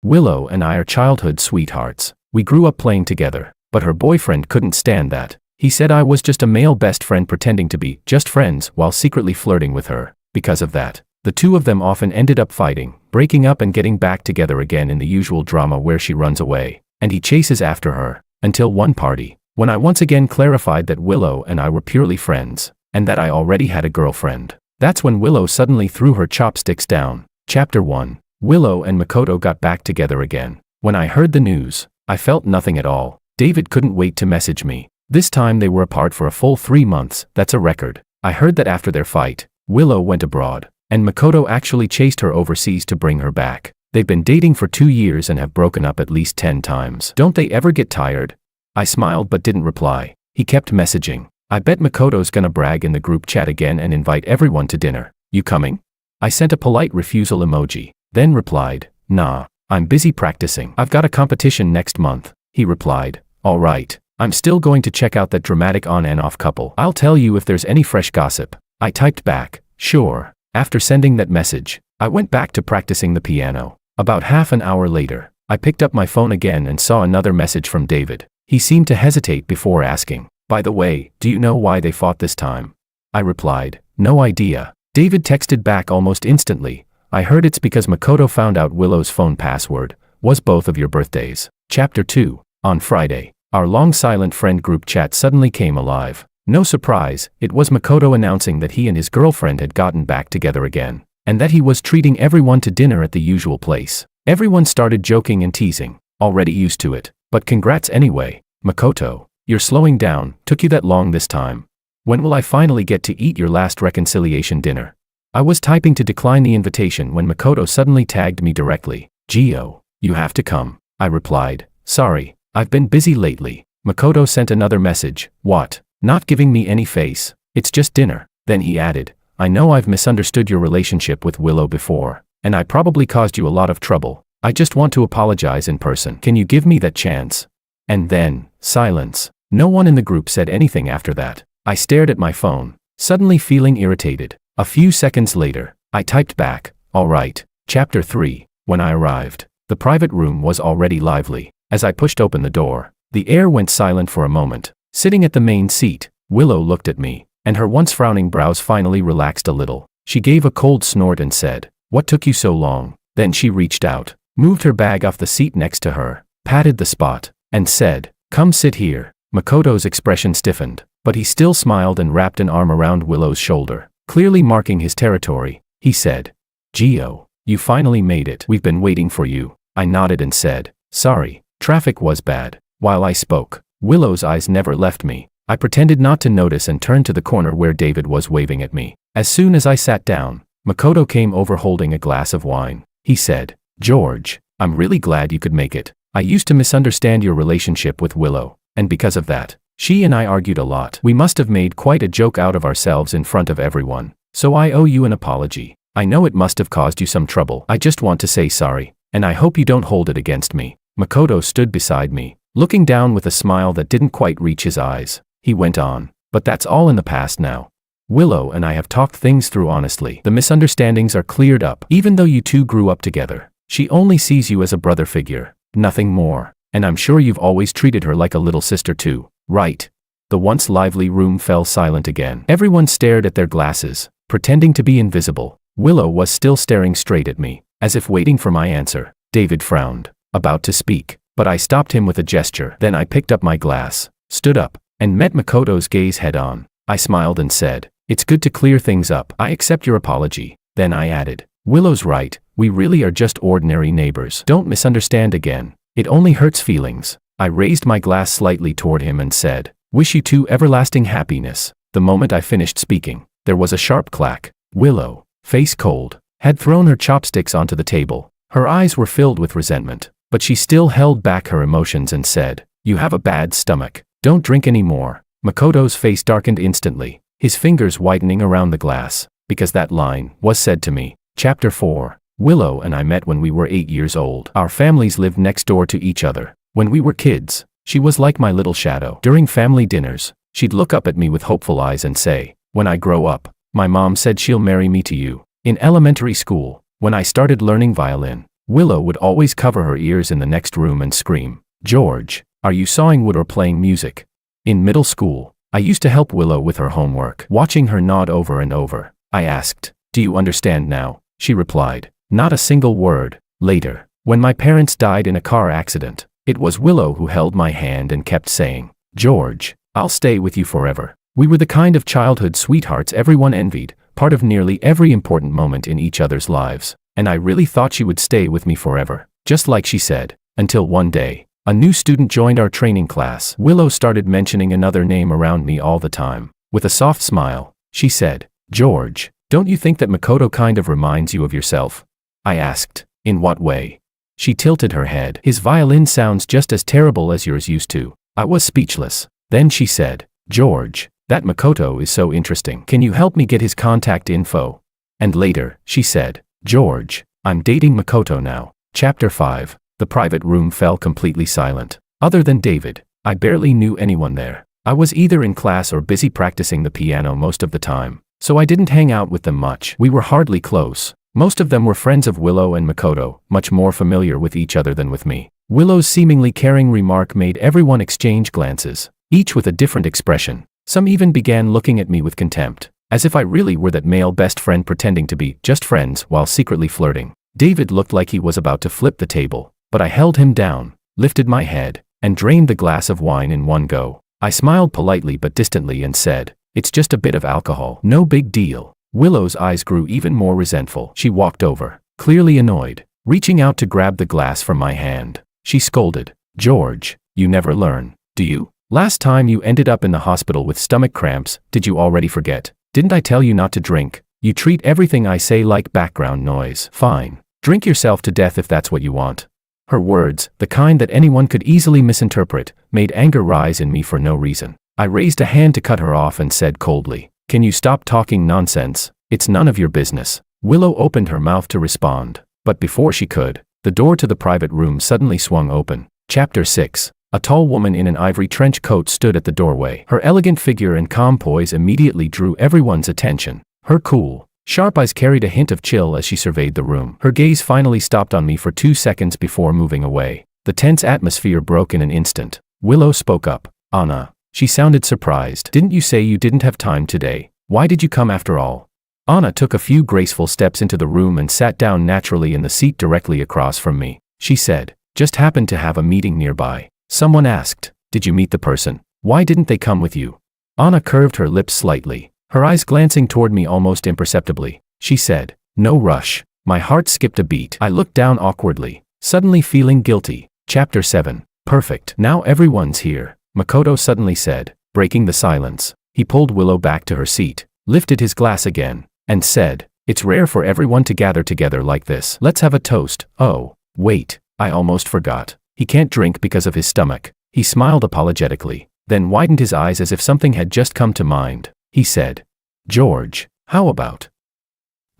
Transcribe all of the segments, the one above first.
Willow and I are childhood sweethearts. We grew up playing together, but her boyfriend couldn't stand that. He said I was just a male best friend pretending to be just friends while secretly flirting with her. Because of that, the two of them often ended up fighting, breaking up and getting back together again in the usual drama where she runs away, and he chases after her, until one party, when I once again clarified that Willow and I were purely friends, and that I already had a girlfriend. That's when Willow suddenly threw her chopsticks down. Chapter 1. Willow and Makoto got back together again. When I heard the news, I felt nothing at all. David couldn't wait to message me. This time they were apart for a full 3 months. That's a record. I heard that after their fight, Willow went abroad, and Makoto actually chased her overseas to bring her back. They've been dating for 2 years and have broken up at least 10 times. Don't they ever get tired? I smiled but didn't reply. He kept messaging. I bet Makoto's gonna brag in the group chat again and invite everyone to dinner. You coming? I sent a polite refusal emoji, then replied, nah, I'm busy practicing. I've got a competition next month. He replied, all right, I'm still going to check out that dramatic on and off couple. I'll tell you if there's any fresh gossip. I typed back, sure. After sending that message, I went back to practicing the piano. About half an hour later, I picked up my phone again and saw another message from David. He seemed to hesitate before asking, by the way, do you know why they fought this time? I replied, no idea. David texted back almost instantly, I heard it's because Makoto found out Willow's phone password was both of your birthdays. Chapter 2. On Friday, our long silent friend group chat suddenly came alive. No surprise, it was Makoto announcing that he and his girlfriend had gotten back together again, and that he was treating everyone to dinner at the usual place. Everyone started joking and teasing, already used to it, but congrats anyway. Makoto, you're slowing down, took you that long this time. When will I finally get to eat your last reconciliation dinner? I was typing to decline the invitation when Makoto suddenly tagged me directly. Gio, you have to come. I replied, sorry, I've been busy lately. Makoto sent another message, what? Not giving me any face, it's just dinner. Then he added, I know I've misunderstood your relationship with Willow before, and I probably caused you a lot of trouble. I just want to apologize in person. Can you give me that chance? And then, silence. No one in the group said anything after that. I stared at my phone, suddenly feeling irritated. A few seconds later, I typed back, all right. Chapter 3. When I arrived, the private room was already lively. As I pushed open the door, the air went silent for a moment. Sitting at the main seat, Willow looked at me, and her once frowning brows finally relaxed a little. She gave a cold snort and said, what took you so long? Then she reached out, moved her bag off the seat next to her, patted the spot, and said, come sit here. Makoto's expression stiffened, but he still smiled and wrapped an arm around Willow's shoulder, clearly marking his territory. He said, Gio, you finally made it. We've been waiting for you. I nodded and said, sorry, traffic was bad. While I spoke, Willow's eyes never left me. I pretended not to notice and turned to the corner where David was waving at me. As soon as I sat down, Makoto came over holding a glass of wine. He said, George, I'm really glad you could make it. I used to misunderstand your relationship with Willow, and because of that, she and I argued a lot. We must have made quite a joke out of ourselves in front of everyone, so I owe you an apology. I know it must have caused you some trouble. I just want to say sorry, and I hope you don't hold it against me. Makoto stood beside me, looking down with a smile that didn't quite reach his eyes. He went on, but that's all in the past now. Willow and I have talked things through honestly. The misunderstandings are cleared up. Even though you two grew up together, she only sees you as a brother figure, nothing more. And I'm sure you've always treated her like a little sister too, right? The once lively room fell silent again. Everyone stared at their glasses, pretending to be invisible. Willow was still staring straight at me, as if waiting for my answer. David frowned, about to speak, but I stopped him with a gesture. Then I picked up my glass, stood up, and met Makoto's gaze head on. I smiled and said, it's good to clear things up. I accept your apology. Then I added, Willow's right, we really are just ordinary neighbors. Don't misunderstand again. It only hurts feelings. I raised my glass slightly toward him and said, wish you two everlasting happiness. The moment I finished speaking, there was a sharp clack. Willow, face cold, had thrown her chopsticks onto the table. Her eyes were filled with resentment, but she still held back her emotions and said, you have a bad stomach. Don't drink any more. Makoto's face darkened instantly, his fingers whitening around the glass, because that line was said to me. Chapter 4. Willow and I met when we were 8 years old. Our families lived next door to each other. When we were kids, she was like my little shadow. During family dinners, she'd look up at me with hopeful eyes and say, when I grow up, my mom said she'll marry me to you. In elementary school, when I started learning violin, Willow would always cover her ears in the next room and scream, "George, are you sawing wood or playing music?" In middle school, I used to help Willow with her homework. Watching her nod over and over, I asked, "Do you understand now?" She replied, "Not a single word." Later, when my parents died in a car accident, it was Willow who held my hand and kept saying, "George, I'll stay with you forever." We were the kind of childhood sweethearts everyone envied, part of nearly every important moment in each other's lives, and I really thought she would stay with me forever, just like she said, until one day, a new student joined our training class. Willow started mentioning another name around me all the time. With a soft smile, she said, "George, don't you think that Makoto kind of reminds you of yourself?" I asked, "In what way?" She tilted her head. "His violin sounds just as terrible as yours used to." I was speechless. Then she said, "George, that Makoto is so interesting. Can you help me get his contact info?" And later, she said, "George, I'm dating Makoto now." Chapter 5. The private room fell completely silent. Other than David, I barely knew anyone there. I was either in class or busy practicing the piano most of the time, so I didn't hang out with them much. We were hardly close. Most of them were friends of Willow and Makoto, much more familiar with each other than with me. Willow's seemingly caring remark made everyone exchange glances, each with a different expression. Some even began looking at me with contempt, as if I really were that male best friend pretending to be just friends while secretly flirting. David looked like he was about to flip the table, but I held him down, lifted my head, and drained the glass of wine in one go. I smiled politely but distantly and said, "It's just a bit of alcohol, no big deal." Willow's eyes grew even more resentful. She walked over, clearly annoyed, reaching out to grab the glass from my hand. She scolded, "George, you never learn, do you? Last time you ended up in the hospital with stomach cramps, did you already forget? Didn't I tell you not to drink? You treat everything I say like background noise. Fine. Drink yourself to death if that's what you want." Her words, the kind that anyone could easily misinterpret, made anger rise in me for no reason. I raised a hand to cut her off and said coldly, "Can you stop talking nonsense? It's none of your business." Willow opened her mouth to respond, but before she could, the door to the private room suddenly swung open. Chapter 6. A tall woman in an ivory trench coat stood at the doorway. Her elegant figure and calm poise immediately drew everyone's attention. Her cool, sharp eyes carried a hint of chill as she surveyed the room. Her gaze finally stopped on me for 2 seconds before moving away. The tense atmosphere broke in an instant. Willow spoke up. "Anna." She sounded surprised. "Didn't you say you didn't have time today? Why did you come after all?" Anna took a few graceful steps into the room and sat down naturally in the seat directly across from me. She said, "Just happened to have a meeting nearby." Someone asked, "Did you meet the person? Why didn't they come with you?" Anna curved her lips slightly, her eyes glancing toward me almost imperceptibly. She said, "No rush." My heart skipped a beat. I looked down awkwardly, suddenly feeling guilty. Chapter 7. Perfect. "Now everyone's here," Makoto suddenly said, breaking the silence. He pulled Willow back to her seat, lifted his glass again, and said, "It's rare for everyone to gather together like this. Let's have a toast." "Oh, wait, I almost forgot. He can't drink because of his stomach." He smiled apologetically, then widened his eyes as if something had just come to mind. He said, "George, how about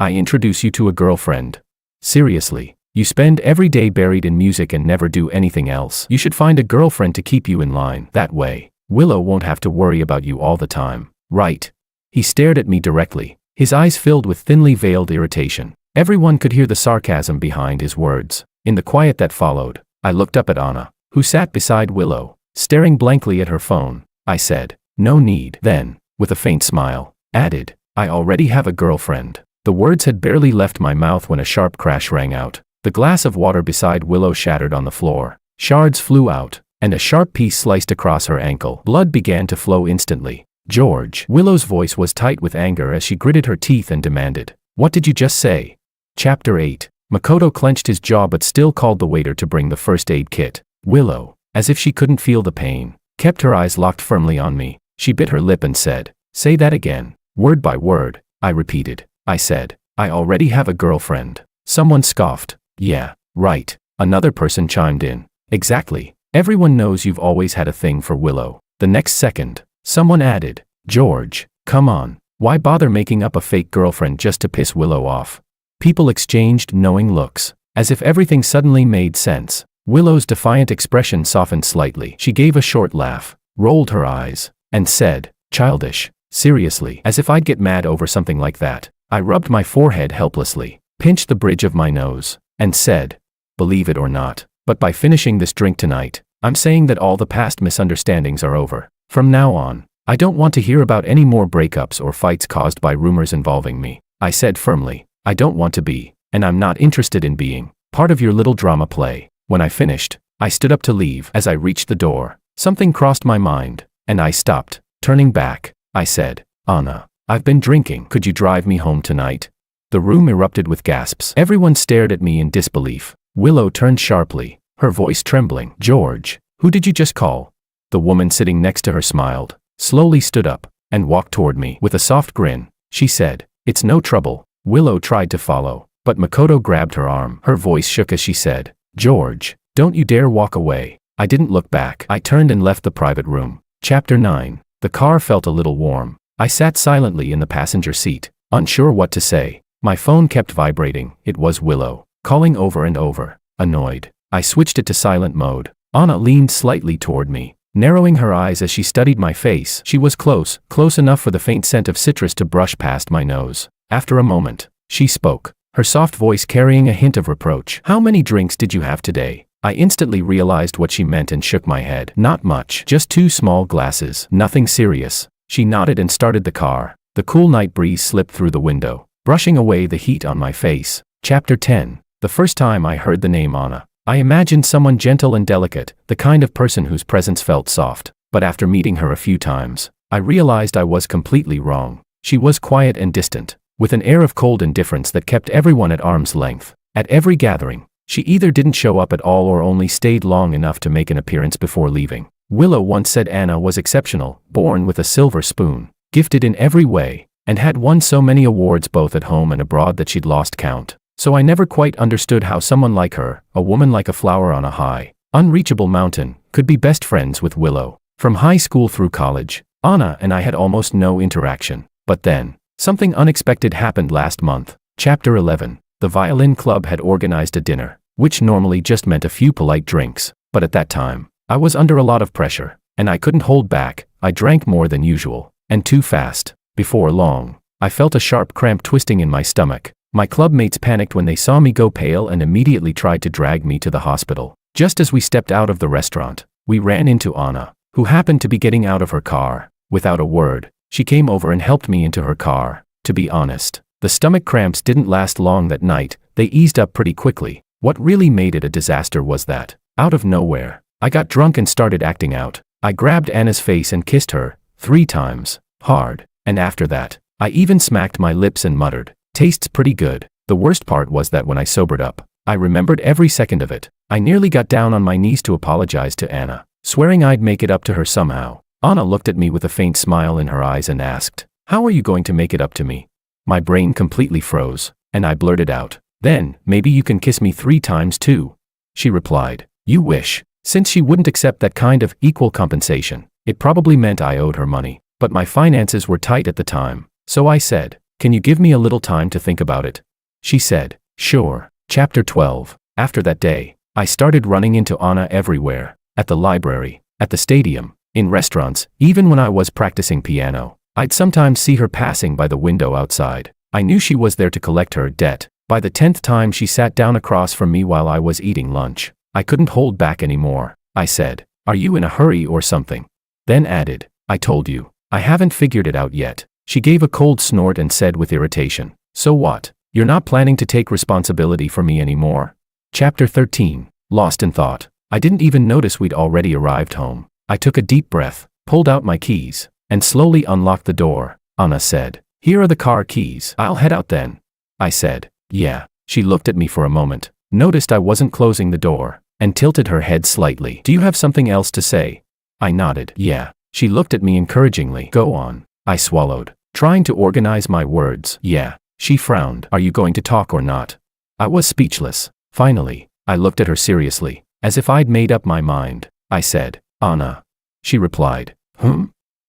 I introduce you to a girlfriend? Seriously, you spend every day buried in music and never do anything else. You should find a girlfriend to keep you in line. That way, Willow won't have to worry about you all the time, right?" He stared at me directly, his eyes filled with thinly veiled irritation. Everyone could hear the sarcasm behind his words. In the quiet that followed, I looked up at Anna, who sat beside Willow, staring blankly at her phone. I said, "No need." Then, with a faint smile, added, "I already have a girlfriend." The words had barely left my mouth when a sharp crash rang out. The glass of water beside Willow shattered on the floor. Shards flew out, and a sharp piece sliced across her ankle. Blood began to flow instantly. "George." Willow's voice was tight with anger as she gritted her teeth and demanded, "What did you just say?" Chapter 8. Makoto clenched his jaw but still called the waiter to bring the first aid kit. Willow, as if she couldn't feel the pain, kept her eyes locked firmly on me. She bit her lip and said, "Say that again." "Word by word," I repeated. I said, "I already have a girlfriend." Someone scoffed. "Yeah, right." Another person chimed in. "Exactly. Everyone knows you've always had a thing for Willow." The next second, someone added, "George, come on. Why bother making up a fake girlfriend just to piss Willow off?" People exchanged knowing looks, as if everything suddenly made sense. Willow's defiant expression softened slightly. She gave a short laugh, rolled her eyes, and said, "Childish. Seriously, as if I'd get mad over something like that." I rubbed my forehead helplessly, pinched the bridge of my nose, and said, believe it or not. But by finishing this drink tonight, I'm saying that all the past misunderstandings are over. From now on, I don't want to hear about any more breakups or fights caused by rumors involving me. I said firmly, I don't want to be, and I'm not interested in being, part of your little drama play. When I finished, I stood up to leave. As I reached the door, something crossed my mind, and I stopped. Turning back, I said, Anna, I've been drinking. Could you drive me home tonight? The room erupted with gasps. Everyone stared at me in disbelief. Willow turned sharply, her voice trembling. George, who did you just call? The woman sitting next to her smiled, slowly stood up, and walked toward me. With a soft grin, she said, it's no trouble. Willow tried to follow, but Makoto grabbed her arm. Her voice shook as she said, George, don't you dare walk away. I didn't look back. I turned and left the private room. Chapter 9. The car felt a little warm. I sat silently in the passenger seat, unsure what to say. My phone kept vibrating. It was Willow, calling over and over. Annoyed, I switched it to silent mode. Anna leaned slightly toward me, narrowing her eyes as she studied my face. She was close enough for the faint scent of citrus to brush past my nose. After a moment, she spoke, her soft voice carrying a hint of reproach. How many drinks did you have today? I instantly realized what she meant and shook my head. Not much, just 2 small glasses. Nothing serious. She nodded and started the car. The cool night breeze slipped through the window, brushing away the heat on my face. Chapter 10. The first time I heard the name Anna, I imagined someone gentle and delicate, the kind of person whose presence felt soft. But after meeting her a few times, I realized I was completely wrong. She was quiet and distant, with an air of cold indifference that kept everyone at arm's length. At every gathering, she either didn't show up at all or only stayed long enough to make an appearance before leaving. Willow once said Anna was exceptional, born with a silver spoon, gifted in every way, and had won so many awards both at home and abroad that she'd lost count. So I never quite understood how someone like her, a woman like a flower on a high, unreachable mountain, could be best friends with Willow. From high school through college, Anna and I had almost no interaction. But then, something unexpected happened last month. Chapter 11. The violin club had organized a dinner, which normally just meant a few polite drinks. But at that time, I was under a lot of pressure, and I couldn't hold back. I drank more than usual, and too fast. Before long, I felt a sharp cramp twisting in my stomach. My club mates panicked when they saw me go pale and immediately tried to drag me to the hospital. Just as we stepped out of the restaurant, we ran into Anna, who happened to be getting out of her car. Without a word, she came over and helped me into her car. To be honest, the stomach cramps didn't last long that night. They eased up pretty quickly. What really made it a disaster was that, out of nowhere, I got drunk and started acting out. I grabbed Anna's face and kissed her 3 times, hard, and after that, I even smacked my lips and muttered, tastes pretty good. The worst part was that when I sobered up, I remembered every second of it. I nearly got down on my knees to apologize to Anna, swearing I'd make it up to her somehow. Anna looked at me with a faint smile in her eyes and asked, how are you going to make it up to me? My brain completely froze, and I blurted out, then, maybe you can kiss me 3 times too. She replied, you wish. Since she wouldn't accept that kind of equal compensation, it probably meant I owed her money. But my finances were tight at the time, so I said, can you give me a little time to think about it? She said, sure. Chapter 12. After that day, I started running into Anna everywhere, at the library, at the stadium, in restaurants, even when I was practicing piano. I'd sometimes see her passing by the window outside. I knew she was there to collect her debt. By the 10th time she sat down across from me while I was eating lunch. I couldn't hold back anymore. I said, are you in a hurry or something? Then added, I told you, I haven't figured it out yet. She gave a cold snort and said with irritation, so what? You're not planning to take responsibility for me anymore? Chapter 13. Lost in thought. I didn't even notice we'd already arrived home. I took a deep breath, pulled out my keys, and slowly unlocked the door. Anna said, here are the car keys. I'll head out then. I said, yeah. She looked at me for a moment, noticed I wasn't closing the door, and tilted her head slightly. Do you have something else to say? I nodded, yeah. She looked at me encouragingly. Go on. I swallowed, trying to organize my words. Yeah. She frowned. Are you going to talk or not? I was speechless. Finally, I looked at her seriously, as if I'd made up my mind. I said, Anna. She replied,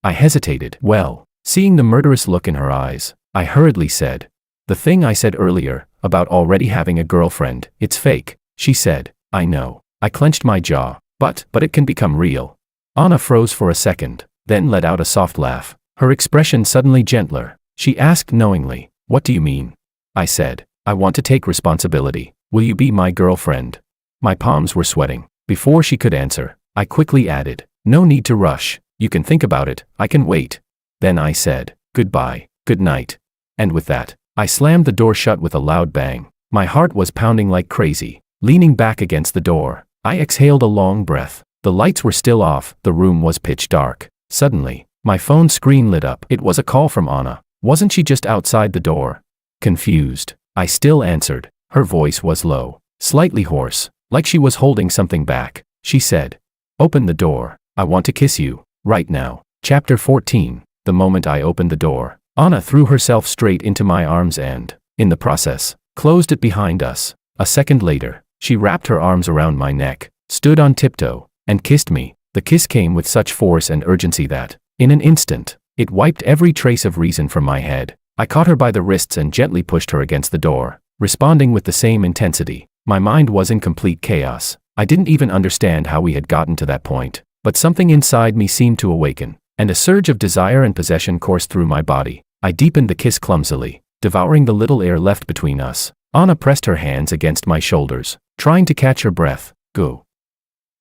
I hesitated. Well, seeing the murderous look in her eyes, I hurriedly said, the thing I said earlier, about already having a girlfriend, it's fake. She said, I know. I clenched my jaw. But it can become real. Anna froze for a second, then let out a soft laugh, her expression suddenly gentler. She asked knowingly, what do you mean? I said, I want to take responsibility. Will you be my girlfriend? My palms were sweating. Before she could answer, I quickly added, "No need to rush. You can think about it, I can wait." Then I said, "Goodbye, good night." And with that, I slammed the door shut with a loud bang. My heart was pounding like crazy. Leaning back against the door, I exhaled a long breath. The lights were still off, the room was pitch dark. Suddenly, my phone screen lit up. It was a call from Anna. Wasn't she just outside the door? Confused, I still answered. Her voice was low, slightly hoarse, like she was holding something back. She said, "Open the door. I want to kiss you, right now." Chapter 14. The moment I opened the door, Anna threw herself straight into my arms and, in the process, closed it behind us. A second later, she wrapped her arms around my neck, stood on tiptoe, and kissed me. The kiss came with such force and urgency that, in an instant, it wiped every trace of reason from my head. I caught her by the wrists and gently pushed her against the door, responding with the same intensity. My mind was in complete chaos. I didn't even understand how we had gotten to that point, but something inside me seemed to awaken, and a surge of desire and possession coursed through my body. I deepened the kiss clumsily, devouring the little air left between us. Anna pressed her hands against my shoulders, trying to catch her breath. "Go.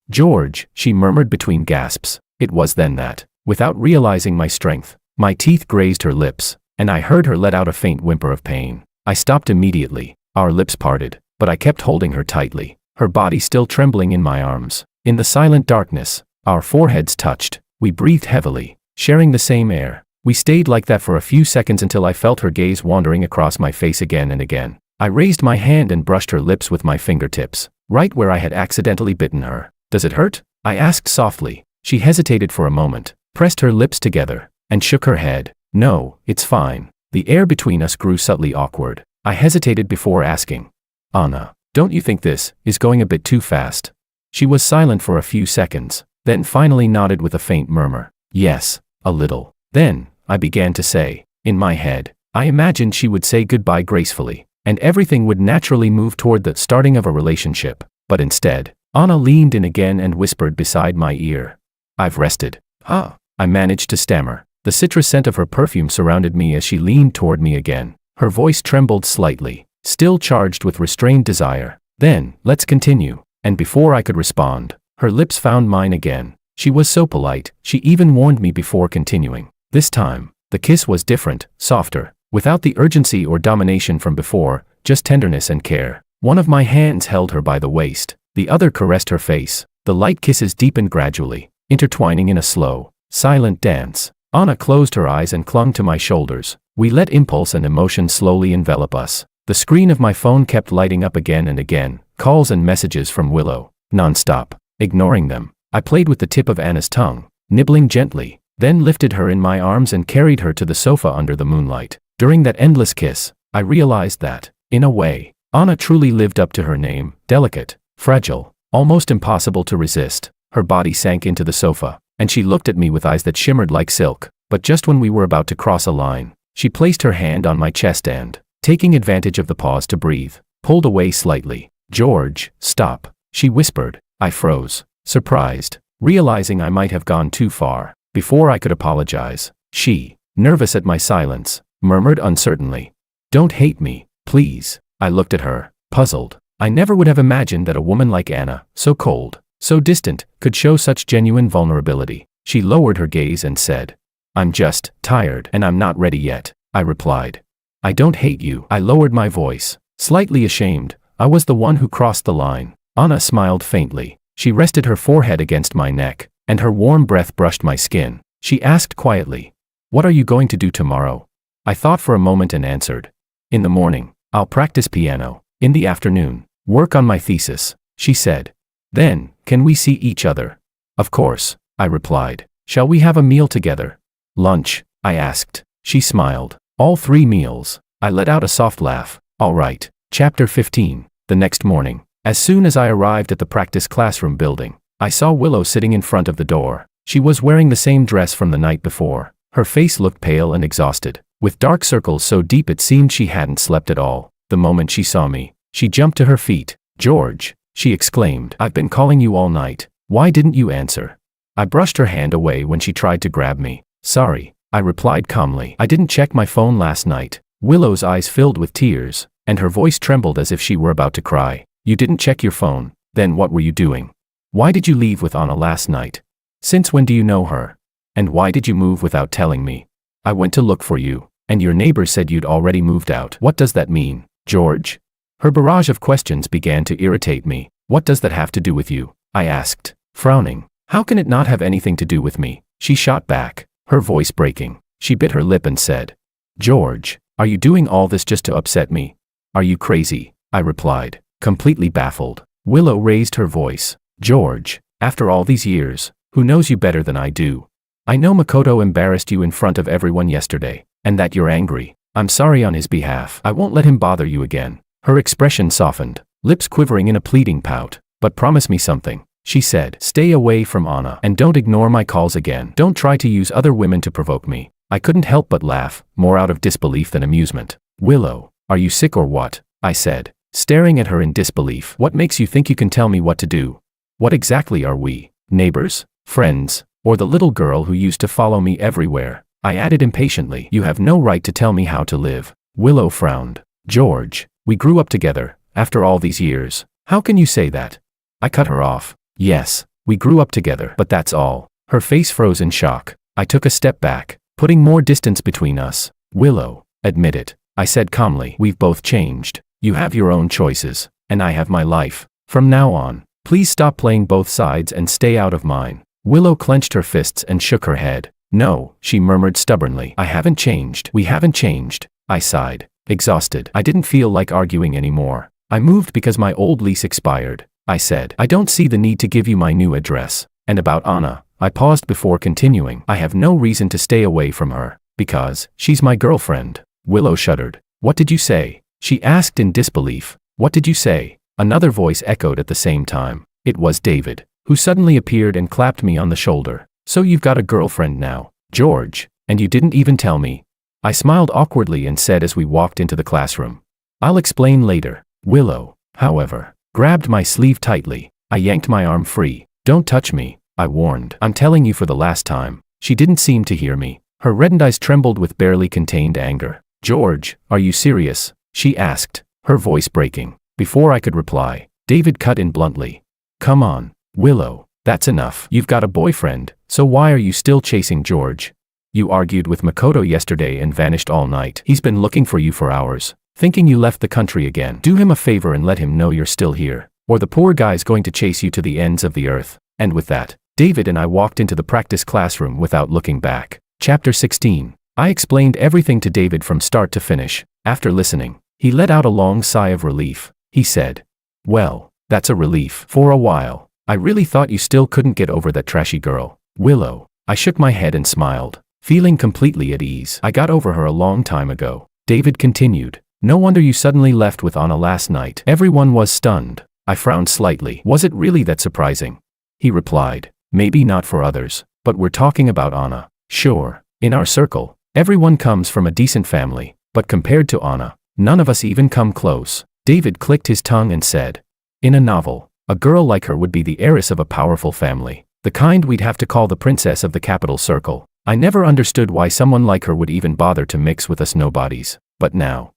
George," she murmured between gasps. It was then that, without realizing my strength, my teeth grazed her lips, and I heard her let out a faint whimper of pain. I stopped immediately. Our lips parted, but I kept holding her tightly, her body still trembling in my arms. In the silent darkness, our foreheads touched. We breathed heavily, sharing the same air. We stayed like that for a few seconds until I felt her gaze wandering across my face again and again. I raised my hand and brushed her lips with my fingertips, right where I had accidentally bitten her. "Does it hurt?" I asked softly. She hesitated for a moment, pressed her lips together, and shook her head. "No, it's fine." The air between us grew subtly awkward. I hesitated before asking, "Anna, don't you think this is going a bit too fast?" She was silent for a few seconds, then finally nodded with a faint murmur. "Yes, a little." Then, I began to say, in my head, I imagined she would say goodbye gracefully, and everything would naturally move toward the starting of a relationship. But instead, Anna leaned in again and whispered beside my ear, "I've rested." "Ah," I managed to stammer. The citrus scent of her perfume surrounded me as she leaned toward me again. Her voice trembled slightly, still charged with restrained desire. "Then, let's continue." And before I could respond, her lips found mine again. She was so polite, she even warned me before continuing. This time, the kiss was different, softer, without the urgency or domination from before, just tenderness and care. One of my hands held her by the waist, the other caressed her face. The light kisses deepened gradually, intertwining in a slow, silent dance. Anna closed her eyes and clung to my shoulders. We let impulse and emotion slowly envelop us. The screen of my phone kept lighting up again and again, calls and messages from Willow, non-stop. Ignoring them, I played with the tip of Anna's tongue, nibbling gently, then lifted her in my arms and carried her to the sofa under the moonlight. During that endless kiss, I realized that, in a way, Anna truly lived up to her name, delicate, fragile, almost impossible to resist. Her body sank into the sofa, and she looked at me with eyes that shimmered like silk. But just when we were about to cross a line, she placed her hand on my chest and, taking advantage of the pause to breathe, pulled away slightly. "George, stop," she whispered. I froze, surprised, realizing I might have gone too far. Before I could apologize, she, nervous at my silence, murmured uncertainly, "Don't hate me, please." I looked at her, puzzled. I never would have imagined that a woman like Anna, so cold, so distant, could show such genuine vulnerability. She lowered her gaze and said, "I'm just tired and I'm not ready yet," I replied. "I don't hate you." I lowered my voice, slightly ashamed. I was the one who crossed the line. Anna smiled faintly. She rested her forehead against my neck, and her warm breath brushed my skin. She asked quietly, "What are you going to do tomorrow?" I thought for a moment and answered, "In the morning, I'll practice piano. In the afternoon, work on my thesis." She said, "Then, can we see each other?" "Of course," I replied. "Shall we have a meal together?" "Lunch?" I asked. She smiled. "All 3 meals." I let out a soft laugh. "All right." Chapter 15. The next morning, as soon as I arrived at the practice classroom building, I saw Willow sitting in front of the door. She was wearing the same dress from the night before. Her face looked pale and exhausted, with dark circles so deep it seemed she hadn't slept at all. The moment she saw me, she jumped to her feet. "George," she exclaimed, "I've been calling you all night. Why didn't you answer?" I brushed her hand away when she tried to grab me. "Sorry," I replied calmly. "I didn't check my phone last night." Willow's eyes filled with tears, and her voice trembled as if she were about to cry. "You didn't check your phone? Then what were you doing? Why did you leave with Anna last night? Since when do you know her? And why did you move without telling me? I went to look for you, and your neighbors said you'd already moved out. What does that mean, George? Her barrage of questions began to irritate me. What does that have to do with you? I asked, frowning. How can it not have anything to do with me? She shot back, her voice breaking. She bit her lip and said, George, are you doing all this just to upset me? Are you crazy? I replied, completely baffled. Willow raised her voice. George, after all these years, who knows you better than I do? I know Makoto embarrassed you in front of everyone yesterday, and that you're angry. I'm sorry on his behalf. I won't let him bother you again. Her expression softened, lips quivering in a pleading pout. But promise me something, she said. Stay away from Anna, and don't ignore my calls again. Don't try to use other women to provoke me. I couldn't help but laugh, more out of disbelief than amusement. Willow, are you sick or what? I said, staring at her in disbelief. What makes you think you can tell me what to do? What exactly are we? Neighbors? Friends? Or the little girl who used to follow me everywhere? I added impatiently. You have no right to tell me how to live. Willow frowned. George, we grew up together, after all these years. How can you say that? I cut her off. Yes, we grew up together, but that's all. Her face froze in shock. I took a step back, putting more distance between us. Willow, admit it, I said calmly. We've both changed. You have your own choices, and I have my life. From now on, please stop playing both sides and stay out of mine. Willow clenched her fists and shook her head. No, she murmured stubbornly. I haven't changed. We haven't changed. I sighed, exhausted. I didn't feel like arguing anymore. I moved because my old lease expired. I said, I don't see the need to give you my new address. And about Anna, I paused before continuing. I have no reason to stay away from her, because she's my girlfriend. Willow shuddered. What did you say? She asked in disbelief. What did you say? Another voice echoed at the same time. It was David, who suddenly appeared and clapped me on the shoulder. So you've got a girlfriend now, George, and you didn't even tell me. I smiled awkwardly and said as we walked into the classroom. I'll explain later. Willow, however, grabbed my sleeve tightly. I yanked my arm free. Don't touch me, I warned. I'm telling you for the last time. She didn't seem to hear me. Her reddened eyes trembled with barely contained anger. George, are you serious? She asked, her voice breaking. Before I could reply, David cut in bluntly. Come on, Willow, that's enough. You've got a boyfriend, so why are you still chasing George? You argued with Makoto yesterday and vanished all night. He's been looking for you for hours, thinking you left the country again. Do him a favor and let him know you're still here, or the poor guy's going to chase you to the ends of the earth. And with that, David and I walked into the practice classroom without looking back. Chapter 16. I explained everything to David from start to finish. After listening, he let out a long sigh of relief. He said, well, that's a relief. For a while, I really thought you still couldn't get over that trashy girl, Willow. I shook my head and smiled, feeling completely at ease. I got over her a long time ago. David continued. No wonder you suddenly left with Anna last night. Everyone was stunned. I frowned slightly. Was it really that surprising? He replied, maybe not for others, but we're talking about Anna. Sure, in our circle, everyone comes from a decent family, but compared to Anna, none of us even come close. David clicked his tongue and said, in a novel, a girl like her would be the heiress of a powerful family, the kind we'd have to call the princess of the capital circle. I never understood why someone like her would even bother to mix with us nobodies, but now,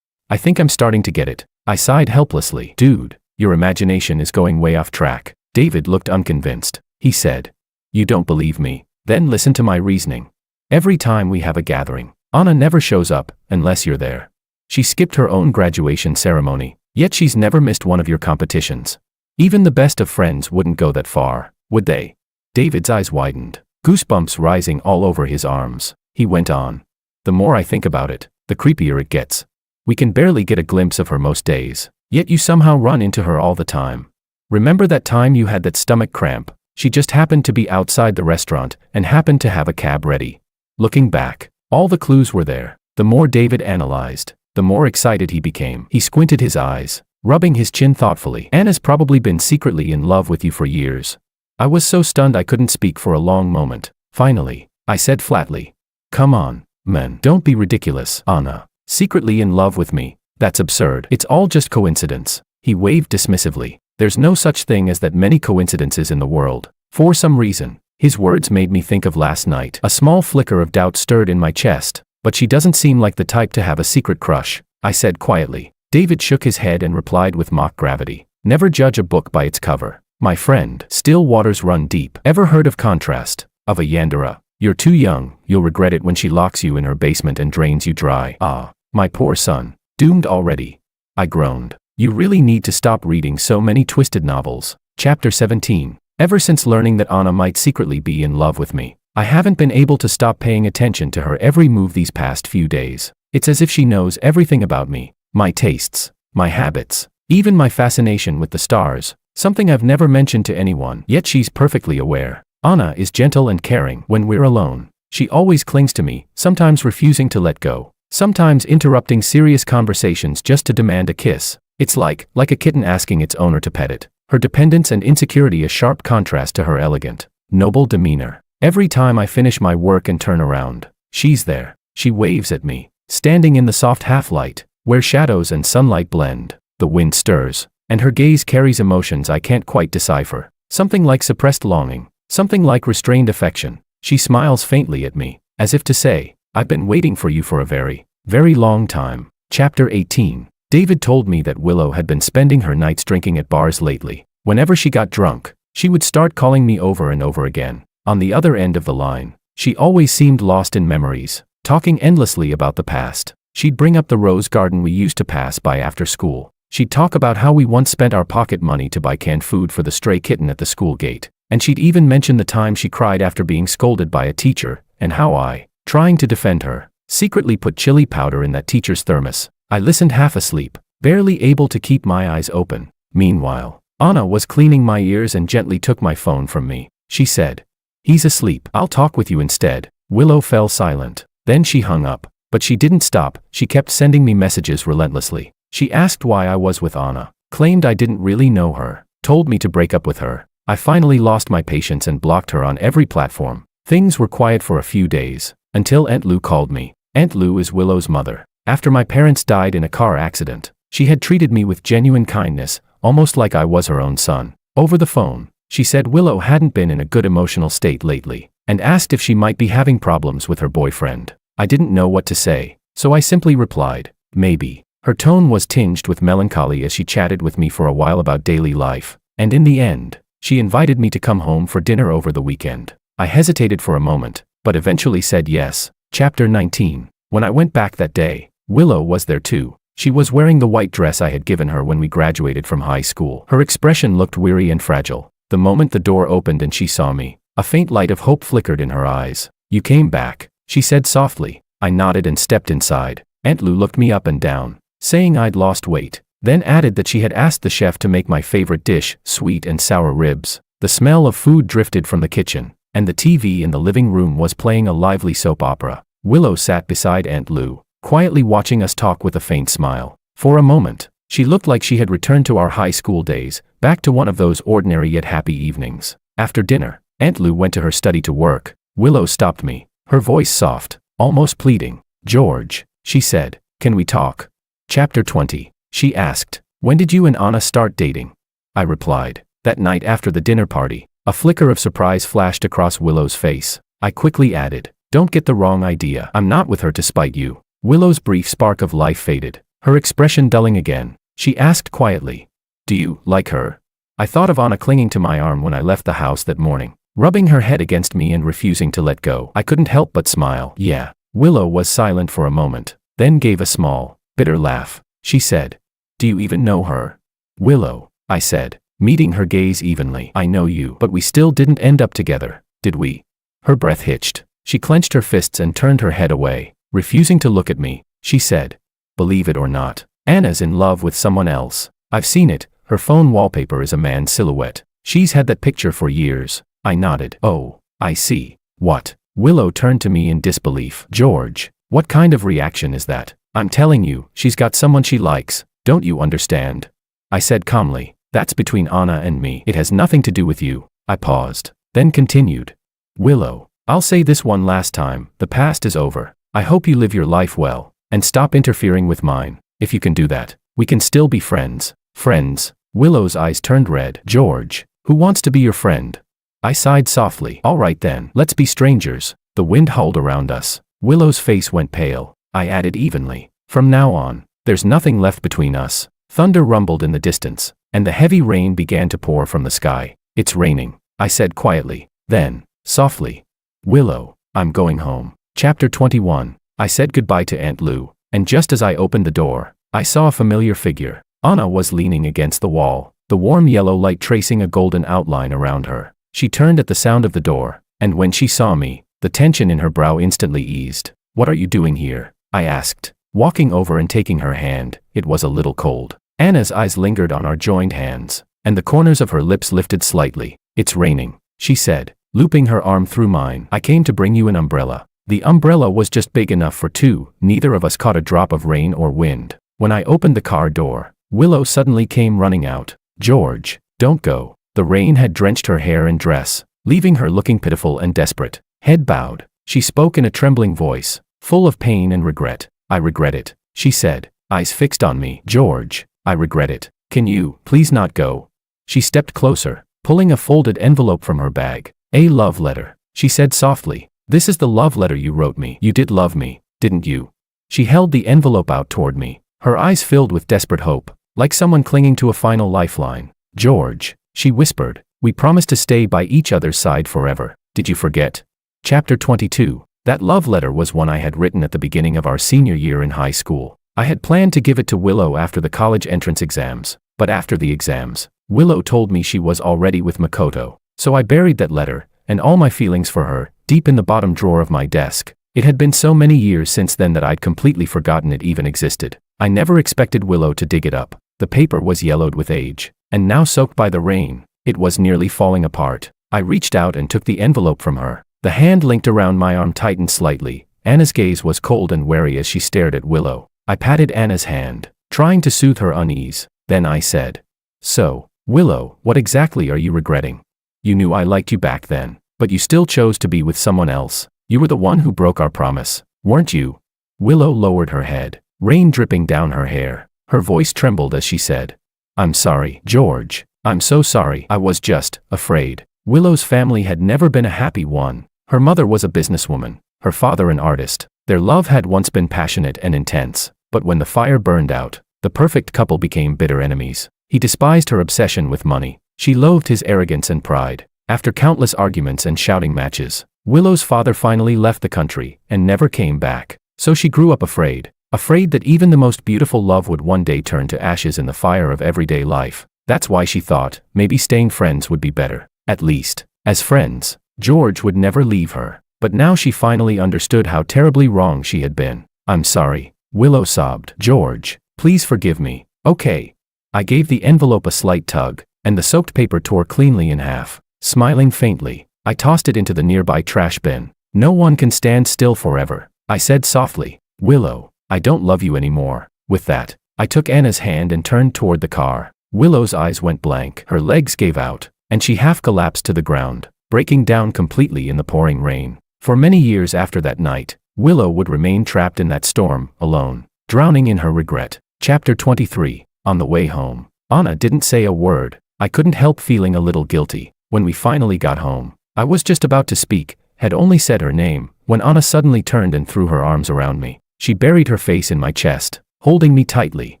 I think I'm starting to get it. I sighed helplessly. Dude, your imagination is going way off track. David looked unconvinced. He said, you don't believe me? Then listen to my reasoning. Every time we have a gathering, Anna never shows up, unless you're there. She skipped her own graduation ceremony, yet she's never missed one of your competitions. Even the best of friends wouldn't go that far, would they? David's eyes widened, goosebumps rising all over his arms. He went on. The more I think about it, the creepier it gets. We can barely get a glimpse of her most days, yet you somehow run into her all the time. Remember that time you had that stomach cramp? She just happened to be outside the restaurant and happened to have a cab ready. Looking back, all the clues were there. The more David analyzed, the more excited he became. He squinted his eyes, rubbing his chin thoughtfully. Anna's probably been secretly in love with you for years. I was so stunned I couldn't speak for a long moment. Finally, I said flatly, come on, man, don't be ridiculous. Anna, secretly in love with me? That's absurd. It's all just coincidence. He waved dismissively. There's no such thing as that many coincidences in the world. For some reason, his words made me think of last night. A small flicker of doubt stirred in my chest, but she doesn't seem like the type to have a secret crush, I said quietly. David shook his head and replied with mock gravity. Never judge a book by its cover. My friend, still waters run deep. Ever heard of Contrast? Of a Yandere? You're too young, you'll regret it when she locks you in her basement and drains you dry. Ah, my poor son. Doomed already. I groaned. You really need to stop reading so many twisted novels. Chapter 17. Ever since learning that Anna might secretly be in love with me, I haven't been able to stop paying attention to her every move these past few days. It's as if she knows everything about me, my tastes, my habits, even my fascination with the stars, something I've never mentioned to anyone, yet she's perfectly aware. Anna is gentle and caring when we're alone. She always clings to me, sometimes refusing to let go, sometimes interrupting serious conversations just to demand a kiss. It's like a kitten asking its owner to pet it. Her dependence and insecurity a sharp contrast to her elegant, noble demeanor. Every time I finish my work and turn around, she's there. She waves at me, standing in the soft half-light, where shadows and sunlight blend. The wind stirs, and her gaze carries emotions I can't quite decipher. Something like suppressed longing, something like restrained affection. She smiles faintly at me, as if to say, I've been waiting for you for a very, very long time. Chapter 18. David told me that Willow had been spending her nights drinking at bars lately. Whenever she got drunk, she would start calling me over and over again. On the other end of the line, she always seemed lost in memories, talking endlessly about the past. She'd bring up the rose garden we used to pass by after school. She'd talk about how we once spent our pocket money to buy canned food for the stray kitten at the school gate. And she'd even mention the time she cried after being scolded by a teacher, and how I, trying to defend her, secretly put chili powder in that teacher's thermos. I listened half asleep, barely able to keep my eyes open. Meanwhile, Anna was cleaning my ears and gently took my phone from me. She said, "He's asleep. I'll talk with you instead." Willow fell silent. Then she hung up. But she didn't stop. She kept sending me messages relentlessly. She asked why I was with Anna, claimed I didn't really know her, told me to break up with her. I finally lost my patience and blocked her on every platform. Things were quiet for a few days, until Aunt Lou called me. Aunt Lou is Willow's mother. After my parents died in a car accident, she had treated me with genuine kindness, almost like I was her own son. Over the phone, she said Willow hadn't been in a good emotional state lately, and asked if she might be having problems with her boyfriend. I didn't know what to say, so I simply replied, maybe. Her tone was tinged with melancholy as she chatted with me for a while about daily life, and in the end, she invited me to come home for dinner over the weekend. I hesitated for a moment, but eventually said yes. Chapter 19. When I went back that day, Willow was there too. She was wearing the white dress I had given her when we graduated from high school. Her expression looked weary and fragile. The moment the door opened and she saw me, a faint light of hope flickered in her eyes. "You came back," she said softly. I nodded and stepped inside. Aunt Lou looked me up and down, saying I'd lost weight, then added that she had asked the chef to make my favorite dish, sweet and sour ribs. The smell of food drifted from the kitchen, and the TV in the living room was playing a lively soap opera. Willow sat beside Aunt Lou, quietly watching us talk with a faint smile. For a moment, she looked like she had returned to our high school days, back to one of those ordinary yet happy evenings. After dinner, Aunt Lou went to her study to work. Willow stopped me, her voice soft, almost pleading. "George," she said, "can we talk?" Chapter 20. She asked, "When did you and Anna start dating?" I replied, "That night after the dinner party." A flicker of surprise flashed across Willow's face. I quickly added, "Don't get the wrong idea. I'm not with her to spite you." Willow's brief spark of life faded, her expression dulling again. She asked quietly, "Do you like her?" I thought of Anna clinging to my arm when I left the house that morning, rubbing her head against me and refusing to let go. I couldn't help but smile. "Yeah." Willow was silent for a moment, then gave a small, bitter laugh. She said, "Do you even know her?" "Willow," I said, meeting her gaze evenly. "I know you, but we still didn't end up together, did we?" Her breath hitched. She clenched her fists and turned her head away, refusing to look at me. She said, "Believe it or not, Anna's in love with someone else. I've seen it. Her phone wallpaper is a man's silhouette. She's had that picture for years." I nodded. "Oh, I see. What?" Willow turned to me in disbelief. "George, what kind of reaction is that? I'm telling you, she's got someone she likes. Don't you understand?" I said calmly, "That's between Anna and me. It has nothing to do with you." I paused, then continued. "Willow, I'll say this one last time. The past is over. I hope you live your life well, and stop interfering with mine. If you can do that, we can still be friends." "Friends?" Willow's eyes turned red. "George, who wants to be your friend?" I sighed softly. "All right then, let's be strangers." The wind howled around us. Willow's face went pale. I added evenly, "From now on, there's nothing left between us." Thunder rumbled in the distance, and the heavy rain began to pour from the sky. It's raining, I said quietly. Then, softly, Willow, I'm going home. Chapter 21. I said goodbye to Aunt Lou, and just as I opened the door, I saw a familiar figure. Anna was leaning against the wall, the warm yellow light tracing a golden outline around her. She turned at the sound of the door, and when she saw me, the tension in her brow instantly eased. What are you doing here? I asked, walking over and taking her hand. It was a little cold. Anna's eyes lingered on our joined hands, and the corners of her lips lifted slightly. It's raining, she said, looping her arm through mine. I came to bring you an umbrella. The umbrella was just big enough for two. Neither of us caught a drop of rain or wind. When I opened the car door, Willow suddenly came running out. George, don't go. The rain had drenched her hair and dress, leaving her looking pitiful and desperate. Head bowed, she spoke in a trembling voice, full of pain and regret. I regret it, she said, eyes fixed on me. George, I regret it. Can you please not go? She stepped closer, pulling a folded envelope from her bag. A love letter, she said softly. This is the love letter you wrote me. You did love me, didn't you? She held the envelope out toward me, her eyes filled with desperate hope, like someone clinging to a final lifeline. George, she whispered, we promised to stay by each other's side forever. Did you forget? Chapter 22. That love letter was one I had written at the beginning of our senior year in high school. I had planned to give it to Willow after the college entrance exams, but after the exams, Willow told me she was already with Makoto. So I buried that letter, and all my feelings for her, deep in the bottom drawer of my desk. It had been so many years since then that I'd completely forgotten it even existed. I never expected Willow to dig it up. The paper was yellowed with age, and now soaked by the rain, it was nearly falling apart. I reached out and took the envelope from her. The hand linked around my arm tightened slightly. Anna's gaze was cold and wary as she stared at Willow. I patted Anna's hand, trying to soothe her unease. Then I said, so, Willow, what exactly are you regretting? You knew I liked you back then, but you still chose to be with someone else. You were the one who broke our promise, weren't you? Willow lowered her head, rain dripping down her hair. Her voice trembled as she said, I'm sorry, George. I'm so sorry. I was just afraid. Willow's family had never been a happy one. Her mother was a businesswoman, her father an artist. Their love had once been passionate and intense, but when the fire burned out, the perfect couple became bitter enemies. He despised her obsession with money. She loathed his arrogance and pride. After countless arguments and shouting matches, Willow's father finally left the country and never came back. So she grew up afraid that even the most beautiful love would one day turn to ashes in the fire of everyday life. That's why she thought maybe staying friends would be better. At least, as friends, George would never leave her. But now she finally understood how terribly wrong she had been. I'm sorry, Willow sobbed. George, please forgive me. Okay. I gave the envelope a slight tug, and the soaked paper tore cleanly in half. Smiling faintly, I tossed it into the nearby trash bin. No one can stand still forever, I said softly. Willow, I don't love you anymore. With that, I took Anna's hand and turned toward the car. Willow's eyes went blank. Her legs gave out, and she half collapsed to the ground, breaking down completely in the pouring rain. For many years after that night, Willow would remain trapped in that storm, alone, drowning in her regret. Chapter 23. On the way home, Anna didn't say a word. I couldn't help feeling a little guilty. When we finally got home, I was just about to speak, had only said her name, when Anna suddenly turned and threw her arms around me. She buried her face in my chest, holding me tightly,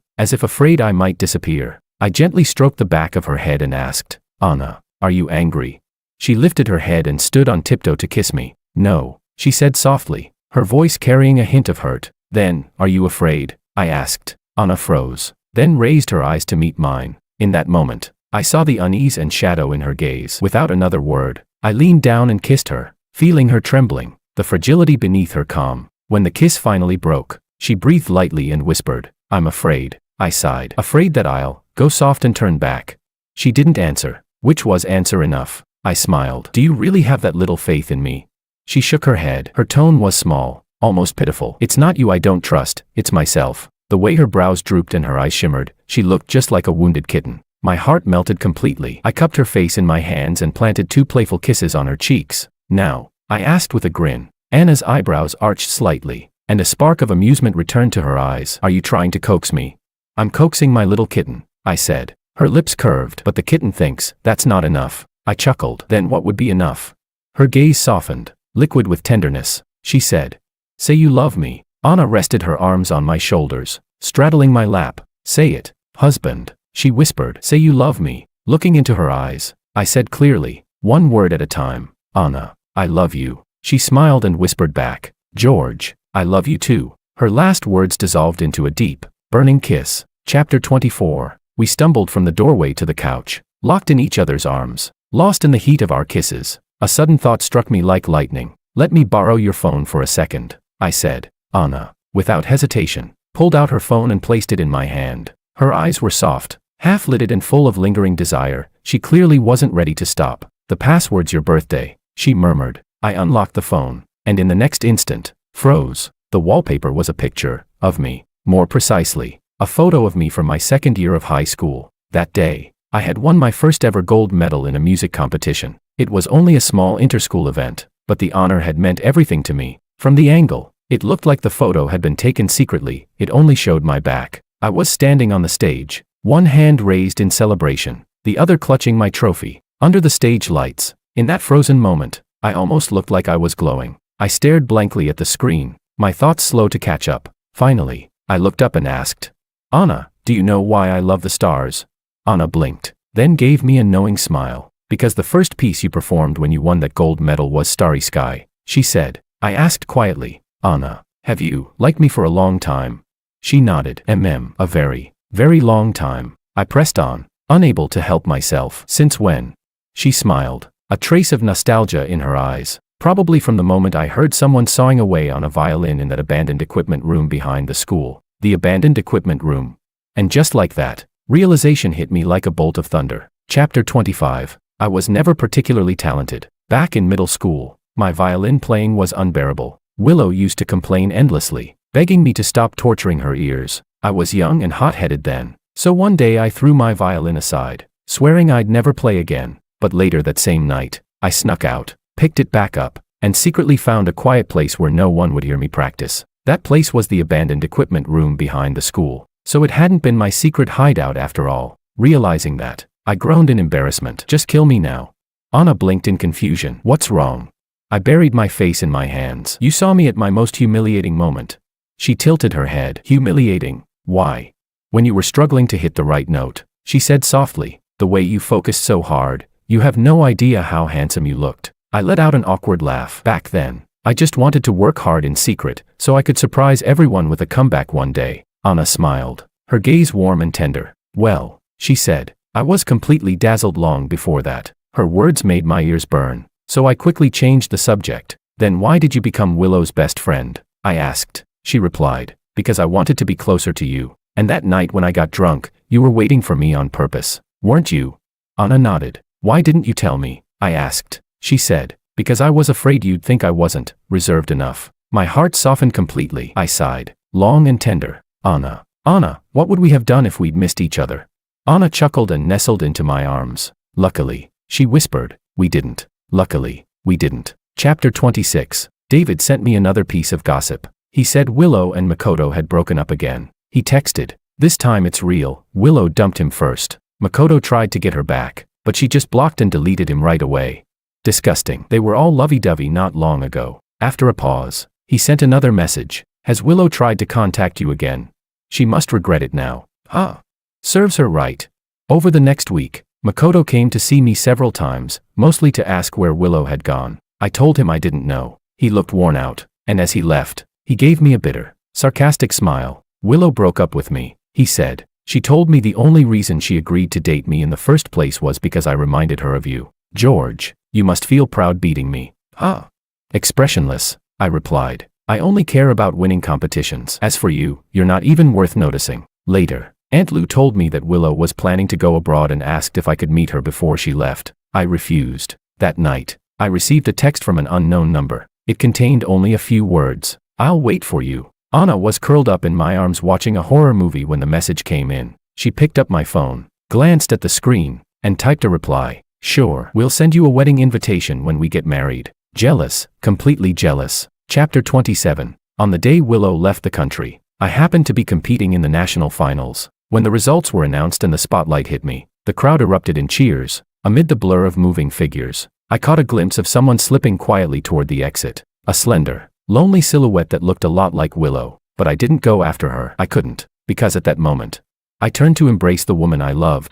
as if afraid I might disappear. I gently stroked the back of her head and asked, Anna, are you angry? She lifted her head and stood on tiptoe to kiss me. No, she said softly, her voice carrying a hint of hurt. Then, are you afraid? I asked. Anna froze, then raised her eyes to meet mine. In that moment, I saw the unease and shadow in her gaze. Without another word, I leaned down and kissed her, feeling her trembling, the fragility beneath her calm. When the kiss finally broke, she breathed lightly and whispered, I'm afraid. I sighed, afraid that I'll go soft and turn back. She didn't answer, which was answer enough. I smiled. Do you really have that little faith in me? She shook her head. Her tone was small, almost pitiful. It's not you I don't trust, it's myself. The way her brows drooped and her eyes shimmered, she looked just like a wounded kitten. My heart melted completely. I cupped her face in my hands and planted 2 playful kisses on her cheeks. Now, I asked with a grin. Anna's eyebrows arched slightly, and a spark of amusement returned to her eyes. Are you trying to coax me? I'm coaxing my little kitten, I said. Her lips curved, but the kitten thinks that's not enough. I chuckled. Then what would be enough? Her gaze softened, liquid with tenderness. She said, say you love me. Anna rested her arms on my shoulders, straddling my lap. Say it, husband. She whispered, "Say you love me." Looking into her eyes, I said clearly, one word at a time, "Anna, I love you." She smiled and whispered back, "George, I love you too." Her last words dissolved into a deep, burning kiss. Chapter 24. We stumbled from the doorway to the couch, locked in each other's arms, lost in the heat of our kisses. A sudden thought struck me like lightning. "Let me borrow your phone for a second," I said. Anna, without hesitation, pulled out her phone and placed it in my hand. Her eyes were soft, half-lidded and full of lingering desire. She clearly wasn't ready to stop. "The password's your birthday," she murmured. I unlocked the phone, and in the next instant, froze. The wallpaper was a picture of me. More precisely, a photo of me from my second year of high school. That day, I had won my first ever gold medal in a music competition. It was only a small inter-school event, but the honor had meant everything to me. From the angle, it looked like the photo had been taken secretly. It only showed my back. I was standing on the stage, one hand raised in celebration, the other clutching my trophy. Under the stage lights, in that frozen moment, I almost looked like I was glowing. I stared blankly at the screen, my thoughts slow to catch up. Finally, I looked up and asked, "Anna, do you know why I love the stars?" Anna blinked, then gave me a knowing smile. "Because the first piece you performed when you won that gold medal was Starry Sky," she said. I asked quietly, "Anna, have you liked me for a long time?" She nodded. A very, very long time." I pressed on, unable to help myself. "Since when?" She smiled, a trace of nostalgia in her eyes. "Probably from the moment I heard someone sawing away on a violin in that abandoned equipment room behind the school." The abandoned equipment room. And just like that, realization hit me like a bolt of thunder. Chapter 25. I was never particularly talented. Back in middle school, my violin playing was unbearable. Willow used to complain endlessly, begging me to stop torturing her ears. I was young and hot-headed then, so one day I threw my violin aside, swearing I'd never play again. But later that same night, I snuck out, picked it back up, and secretly found a quiet place where no one would hear me practice. That place was the abandoned equipment room behind the school, so it hadn't been my secret hideout after all. Realizing that, I groaned in embarrassment. "Just kill me now." Anna blinked in confusion. "What's wrong?" I buried my face in my hands. "You saw me at my most humiliating moment." She tilted her head. "Humiliating? Why?" "When you were struggling to hit the right note," she said softly. "The way you focused so hard, you have no idea how handsome you looked." I let out an awkward laugh. Back then, I just wanted to work hard in secret, so I could surprise everyone with a comeback one day. Anna smiled, her gaze warm and tender. "Well," she said, "I was completely dazzled long before that." Her words made my ears burn, so I quickly changed the subject. "Then why did you become Willow's best friend?" I asked. She replied, "Because I wanted to be closer to you. And that night when I got drunk, you were waiting for me on purpose, weren't you?" Anna nodded. "Why didn't you tell me?" I asked. She said, "Because I was afraid you'd think I wasn't reserved enough." My heart softened completely. I sighed, long and tender. Anna, what would we have done if we'd missed each other?" Anna chuckled and nestled into my arms. "Luckily," she whispered, "we didn't. Luckily, we didn't." Chapter 26. David sent me another piece of gossip. He said Willow and Makoto had broken up again. He texted, "This time it's real. Willow dumped him first. Makoto tried to get her back, but she just blocked and deleted him right away. Disgusting. They were all lovey-dovey not long ago." After a pause, he sent another message. "Has Willow tried to contact you again? She must regret it now." Serves her right. Over the next week, Makoto came to see me several times, mostly to ask where Willow had gone. I told him I didn't know. He looked worn out, and as he left, he gave me a bitter, sarcastic smile. "Willow broke up with me," he said. "She told me the only reason she agreed to date me in the first place was because I reminded her of you. George, you must feel proud beating me." Expressionless, I replied. "I only care about winning competitions. As for you, you're not even worth noticing." Later, Aunt Lou told me that Willow was planning to go abroad and asked if I could meet her before she left. I refused. That night, I received a text from an unknown number. It contained only a few words. "I'll wait for you." Anna was curled up in my arms watching a horror movie when the message came in. She picked up my phone, glanced at the screen, and typed a reply. "Sure, we'll send you a wedding invitation when we get married." Jealous, completely jealous. Chapter 27. On the day Willow left the country, I happened to be competing in the national finals. When the results were announced and the spotlight hit me, the crowd erupted in cheers. Amid the blur of moving figures, I caught a glimpse of someone slipping quietly toward the exit. A slender, lonely silhouette that looked a lot like Willow, but I didn't go after her. I couldn't, because at that moment, I turned to embrace the woman I loved,